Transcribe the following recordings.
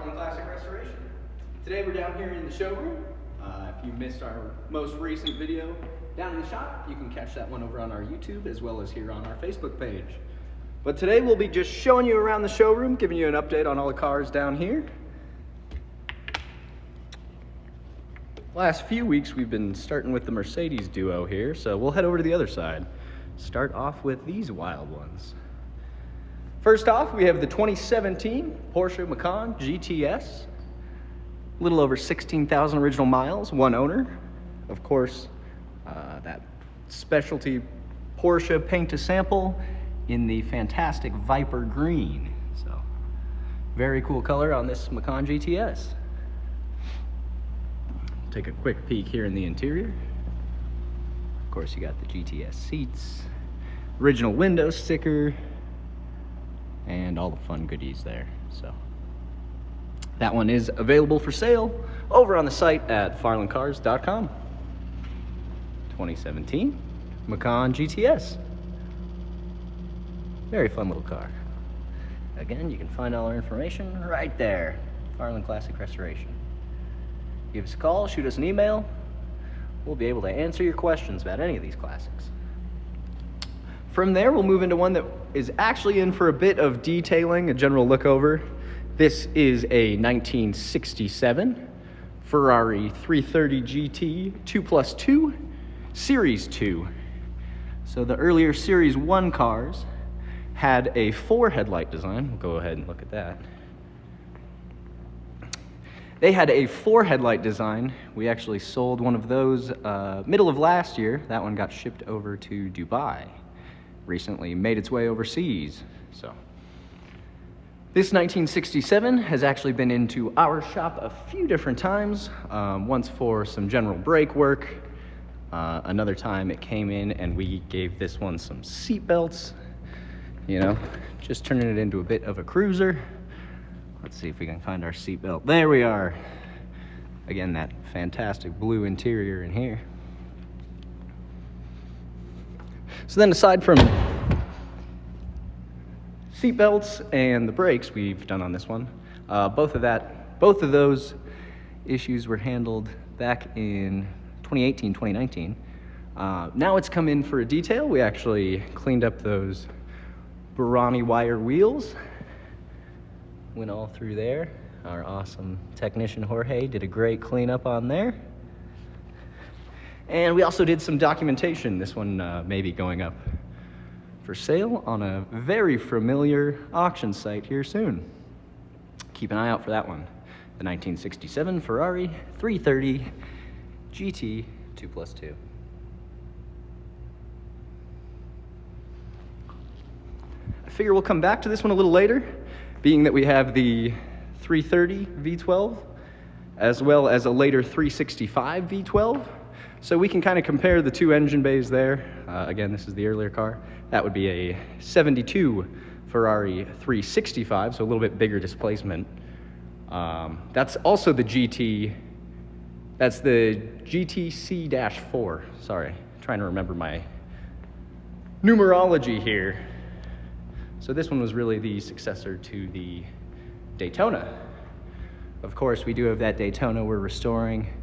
Farland Classic Restoration. Today we're down here in the showroom. If you missed our most recent video down in the shop, you can catch that one over on our YouTube as well as here on our Facebook page. But today we'll be just showing you around the showroom, giving you an update on all the cars down here. Last few weeks we've been starting with the Mercedes duo here, so we'll head over to the other side. Start off with these wild ones. First off, we have the 2017 Porsche Macan Gts. A little over 16,000 original miles, one owner. Of course, that specialty Porsche paint to sample in the fantastic Viper green. So, very cool color on this Macan GTS. Take a quick peek here in the interior. Of course, you got the GTS seats, original window sticker, and all the fun goodies there. So that one is available for sale over on the site at farlandcars.com. 2017 Macan GTS. Very fun little car. Again, you can find all our information right there. Farland Classic Restoration. Give us a call, shoot us an email. We'll be able to answer your questions about any of these classics. From there, we'll move into one that is actually in for a bit of detailing, a general look over. This is a 1967 Ferrari 330 GT 2+2 Series 2. So the earlier Series 1 cars had a 4 headlight design. We'll go ahead and look at that. They had a 4 headlight design. We actually sold one of those middle of last year. That one got shipped over to Dubai. Recently made its way overseas. So this 1967 has actually been into our shop a few different times. Once for some general brake work. Another time it came in and we gave this one some seat belts. You know, just turning it into a bit of a cruiser. Let's see if we can find our seat belt. There we are. Again, that fantastic blue interior in here. So then aside from seat belts and the brakes we've done on this one, both of those issues were handled back in 2018, 2019. Now it's come in for a detail. We actually cleaned up those Barani wire wheels. Went all through there. Our awesome technician Jorge did a great cleanup on there. And we also did some documentation. This one may be going up for sale on a very familiar auction site here soon. Keep an eye out for that one. The 1967 Ferrari 330 GT 2+2. I figure we'll come back to this one a little later, being that we have the 330 V12 as well as a later 365 V12. So we can kind of compare the two engine bays there. Again, this is the earlier car. That would be a 72 Ferrari 365, so a little bit bigger displacement. That's also the GT. That's the GTC-4. Sorry, trying to remember my numerology here. So this one was really the successor to the Daytona. Of course, we do have that Daytona we're restoring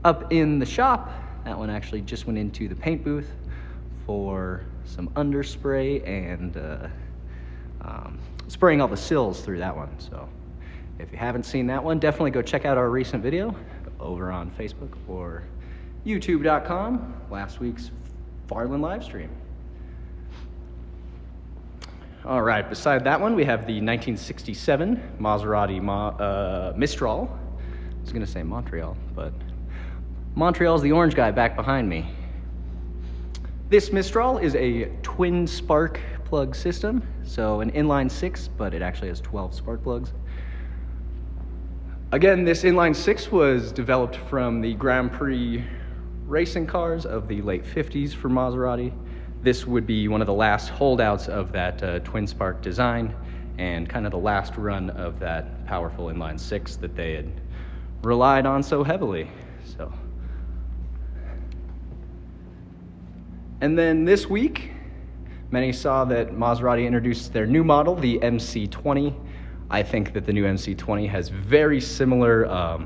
up in the shop. That one actually just went into the paint booth for some underspray and spraying all the sills through that one. So if you haven't seen that one, definitely go check out our recent video over on Facebook or youtube.com, last week's Farland live stream. All right, beside that one, we have the 1967 Maserati Mistral. I was gonna say Montreal, but Montreal's the orange guy back behind me. This Mistral is a twin spark plug system, so an inline 6, but it actually has 12 spark plugs. Again, this inline 6 was developed from the Grand Prix racing cars of the late 50s for Maserati. This would be one of the last holdouts of that twin spark design and kind of the last run of that powerful inline 6 that they had relied on so heavily. So, and then this week, many saw that Maserati introduced their new model, the MC20. I think that the new MC20 has very similar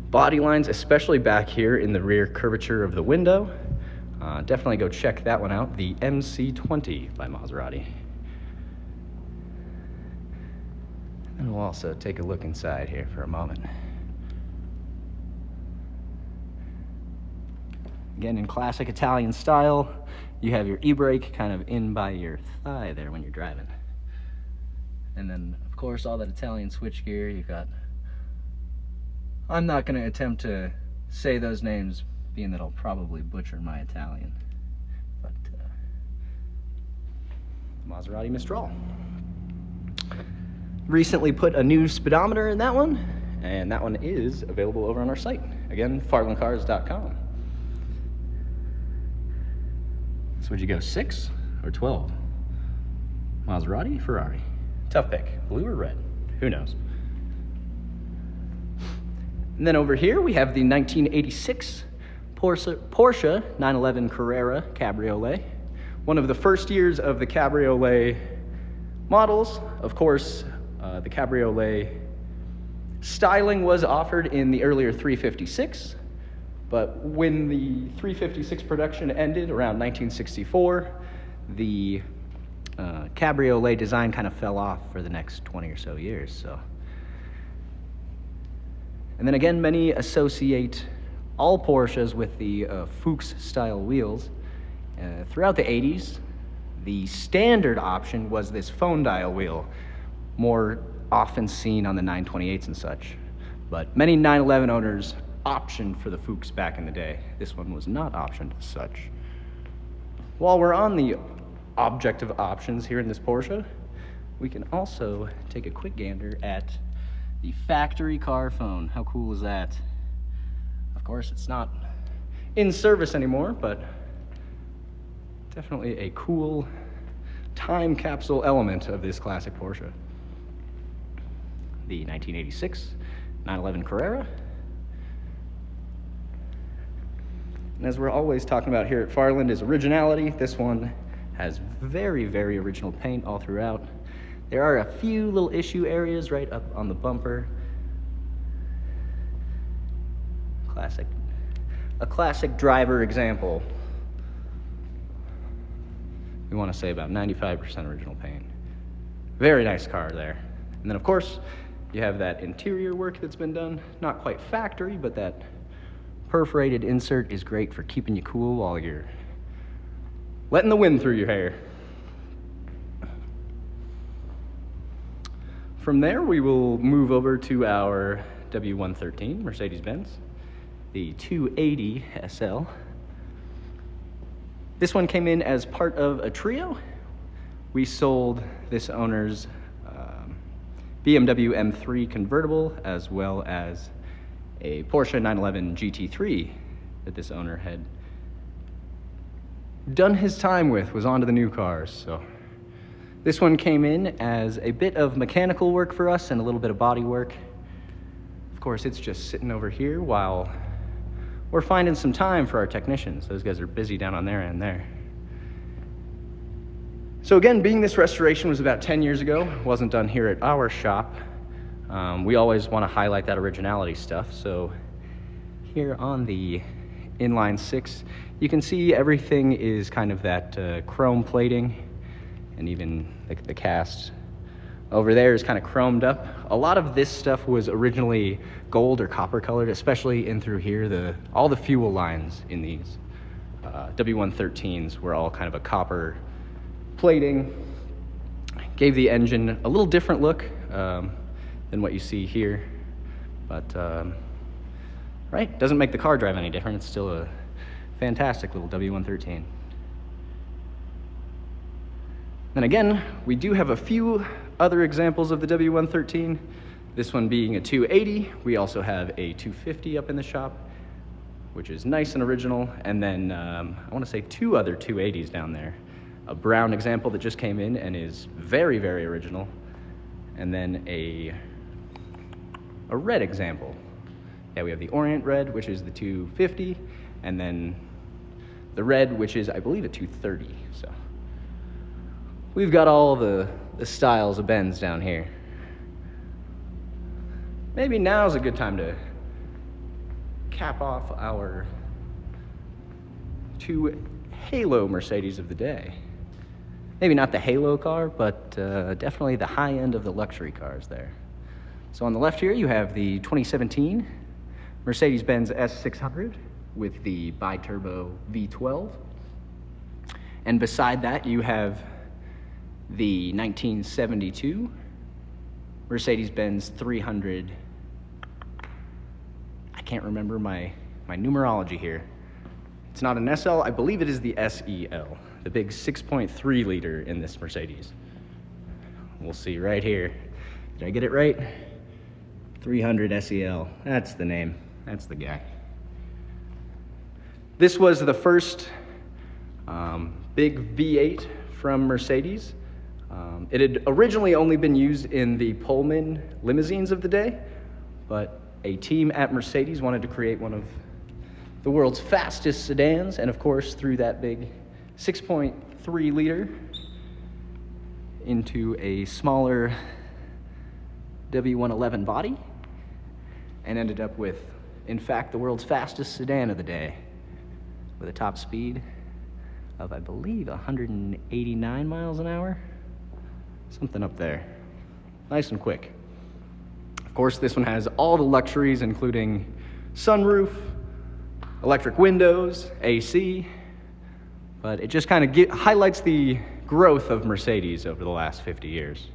body lines, especially back here in the rear curvature of the window. Definitely go check that one out, the MC20 by Maserati. And we'll also take a look inside here for a moment. Again, in classic Italian style, you have your e-brake kind of in by your thigh there when you're driving. And then, of course, all that Italian switchgear. You've got... I'm not going to attempt to say those names, being that I'll probably butcher my Italian. But, Maserati Mistral. Recently put a new speedometer in that one, and that one is available over on our site. Again, farlandcars.com. So would you go 6 or 12? Maserati, Ferrari? Tough pick. Blue or red? Who knows? And then over here we have the 1986 Porsche 911 Carrera Cabriolet. One of the first years of the Cabriolet models. Of course, the Cabriolet styling was offered in the earlier 356, but when the 356 production ended around 1964, the Cabriolet design kind of fell off for the next 20 or so years. So, and then again, many associate all Porsches with the Fuchs style wheels. Throughout the 80s, the standard option was this phone dial wheel, more often seen on the 928s and such. But many 911 owners optioned for the Fuchs back in the day. This one was not optioned as such. While we're on the object of options here in this Porsche, we can also take a quick gander at the factory car phone. How cool is that? Of course, it's not in service anymore, but definitely a cool time capsule element of this classic Porsche. The 1986 911 Carrera. And as we're always talking about here at Farland is originality. This one has very, very original paint all throughout. There are a few little issue areas right up on the bumper. A classic driver example. We want to say about 95% original paint. Very nice car there. And then of course, you have that interior work that's been done. Not quite factory, but that perforated insert is great for keeping you cool while you're letting the wind through your hair. From there, we will move over to our W113 Mercedes-Benz, the 280 SL. This one came in as part of a trio. We sold this owner's BMW M3 convertible, as well as a Porsche 911 GT3 that this owner had done his time with, was onto the new cars. So this one came in as a bit of mechanical work for us and a little bit of body work. Of course, it's just sitting over here while we're finding some time for our technicians. Those guys are busy down on their end there. So again, being this restoration was about 10 years ago, wasn't done here at our shop, we always want to highlight that originality stuff. So here on the inline 6, you can see everything is kind of that chrome plating, and even the cast over there is kind of chromed up. A lot of this stuff was originally gold or copper colored, especially in through here. All the fuel lines in these W113s were all kind of a copper plating. Gave the engine a little different look than what you see here, but right, doesn't make the car drive any different. It's still a fantastic little W113. Then again, we do have a few other examples of the W113. This one being a 280. We also have a 250 up in the shop, which is nice and original. And then I want to say 2 other 280s down there. A brown example that just came in and is very, very original. And then a red example. Yeah, we have the Orient Red, which is the 250, and then the red, which is, I believe, a 230. So we've got all the styles of Benz down here. maybe now's a good time to cap off our two halo Mercedes of the day. Maybe not the halo car, but definitely the high end of the luxury cars there. So on the left here, you have the 2017 Mercedes-Benz S600 with the bi-turbo V12. And beside that, you have the 1972 Mercedes-Benz 300. I can't remember my numerology here. It's not an SL, I believe it is the SEL, the big 6.3 liter in this Mercedes. We'll see right here. Did I get it right? 300 SEL, that's the name, that's the guy. This was the first big V8 from Mercedes. It had originally only been used in the Pullman limousines of the day, but a team at Mercedes wanted to create one of the world's fastest sedans, and of course threw that big 6.3 liter into a smaller W111 body, and ended up with, in fact, the world's fastest sedan of the day, with a top speed of, I believe, 189 miles an hour, something up there. Nice and quick. Of course, this one has all the luxuries, including sunroof, electric windows, AC, but it just kind of highlights the growth of Mercedes over the last 50 years.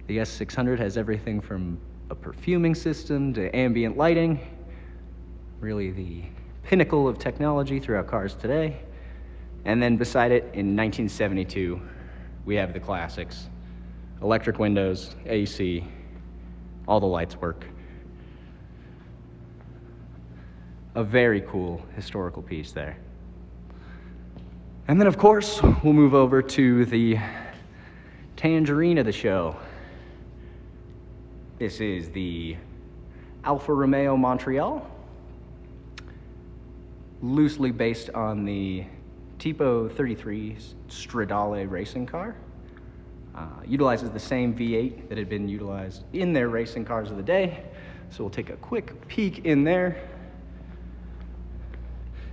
The S600 has everything from a perfuming system to ambient lighting, really the pinnacle of technology throughout cars today. And then beside it, in 1972, we have the classics: electric windows, AC, all the lights work. A very cool historical piece there. And then, of course, we'll move over to the tangerine of the show. This is the Alfa Romeo Montreal, loosely based on the Tipo 33 Stradale racing car. Utilizes the same V8 that had been utilized in their racing cars of the day. So we'll take a quick peek in there.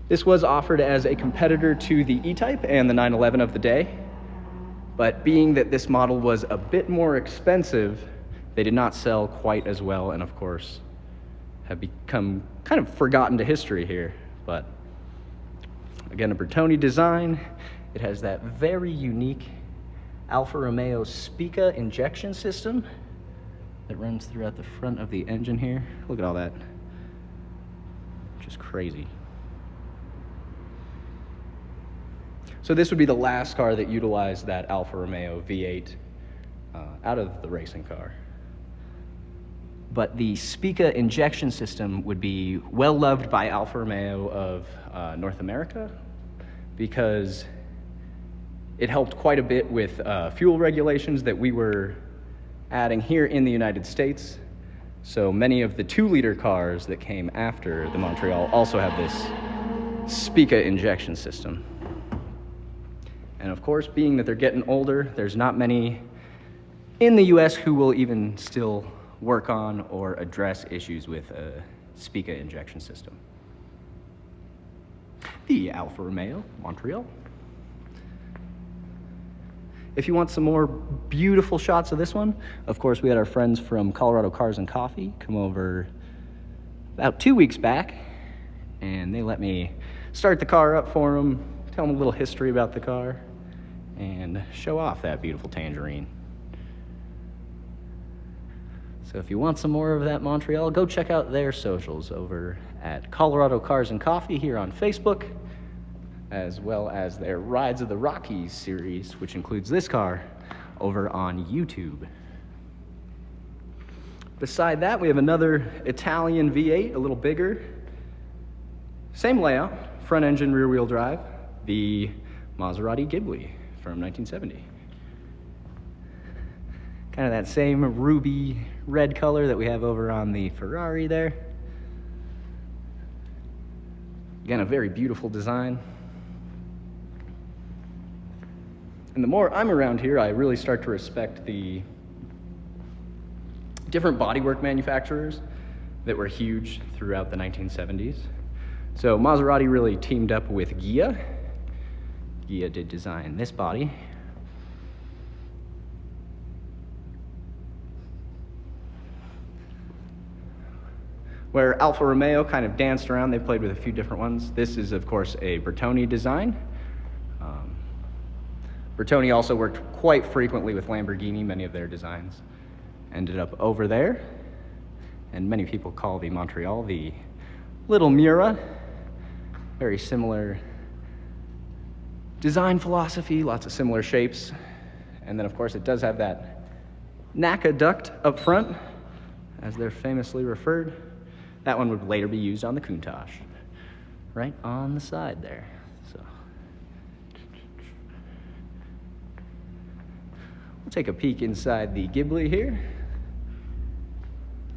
This was offered as a competitor to the E-Type and the 911 of the day, but being that this model was a bit more expensive, they did not sell quite as well, and of course have become kind of forgotten to history here. But again, a Bertone design. It has that very unique Alfa Romeo Spica injection system that runs throughout the front of the engine here. Look at all that. Just crazy. So this would be the last car that utilized that Alfa Romeo V8 out of the racing car. But the Spica injection system would be well loved by Alfa Romeo of North America, because it helped quite a bit with fuel regulations that we were adding here in the United States. So many of the 2-liter cars that came after the Montreal also have this Spica injection system. And of course, being that they're getting older, there's not many in the US who will even still work on or address issues with a Spica injection system. The Alfa Romeo Montreal. If you want some more beautiful shots of this one, of course, we had our friends from Colorado Cars and Coffee come over about 2 weeks back, and they let me start the car up for them, tell them a little history about the car, and show off that beautiful tangerine. So if you want some more of that Montreal, go check out their socials over at Colorado Cars and Coffee here on Facebook, as well as their Rides of the Rockies series, which includes this car, over on YouTube. Beside that, we have another Italian V8, a little bigger. Same layout, front engine, rear wheel drive, the Maserati Ghibli from 1970. Kind of that same ruby red color that we have over on the Ferrari there. Again, a very beautiful design. And the more I'm around here, I really start to respect the different bodywork manufacturers that were huge throughout the 1970s. So Maserati really teamed up with Ghia. Ghia did design this body. Where Alfa Romeo kind of danced around, they played with a few different ones. This is, of course, a Bertone design. Bertone also worked quite frequently with Lamborghini. Many of their designs ended up over there. And many people call the Montreal the Little Mura. Very similar design philosophy, lots of similar shapes. And then, of course, it does have that NACA duct up front, as they're famously referred. That one would later be used on the Countach, right on the side there. So we'll take a peek inside the Ghibli here.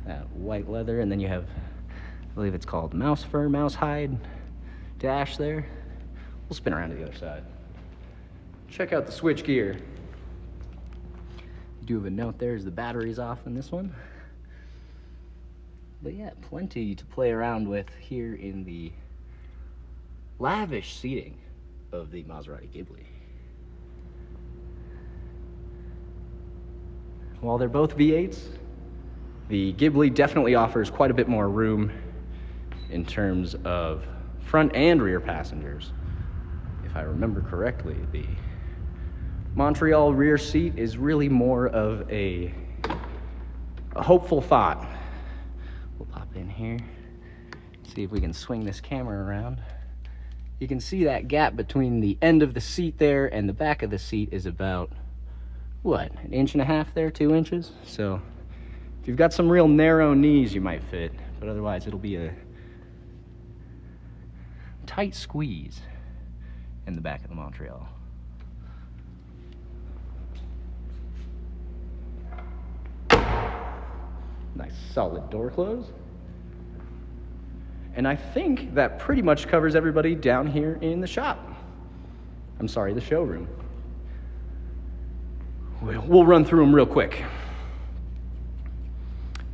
That white leather, and then you have, I believe it's called mouse fur, mouse hide dash there. We'll spin around to the other side. Check out the switch gear. I do have a note there as the battery's off in this one. But yeah, plenty to play around with here in the lavish seating of the Maserati Ghibli. While they're both V8s, the Ghibli definitely offers quite a bit more room in terms of front and rear passengers. If I remember correctly, the Montreal rear seat is really more of a hopeful thought. We'll pop in here, see if we can swing this camera around. You can see that gap between the end of the seat there and the back of the seat is about, what, 1.5 inches there, 2 inches? So if you've got some real narrow knees, you might fit, but otherwise it'll be a tight squeeze in the back of the Montreal. Nice solid door close. And I think that pretty much covers everybody down here in the shop. I'm sorry, the showroom. We'll run through them real quick.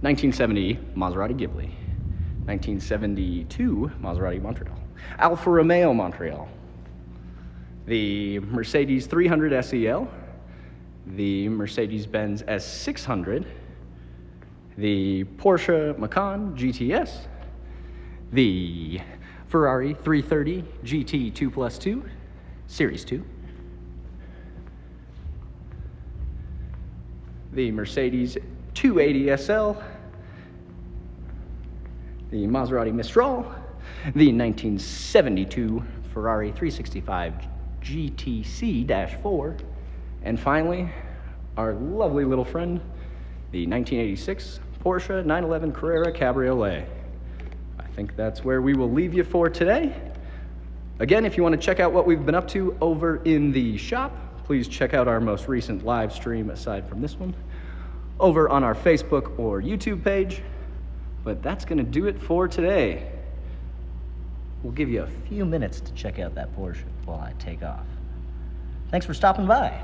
1970 Maserati Ghibli. 1972 Maserati Montreal. Alfa Romeo Montreal. The Mercedes 300 SEL. The Mercedes-Benz S600. The Porsche Macan Gts. The Ferrari 330 GT 2+2, Series 2. The Mercedes 280 SL. The Maserati Mistral. The 1972 Ferrari 365 GTC-4. And finally, our lovely little friend, the 1986 Porsche 911 Carrera Cabriolet. I think that's where we will leave you for today. Again, if you want to check out what we've been up to over in the shop, please check out our most recent live stream, aside from this one, over on our Facebook or YouTube page. But that's going to do it for today. We'll give you a few minutes to check out that Porsche while I take off. Thanks for stopping by.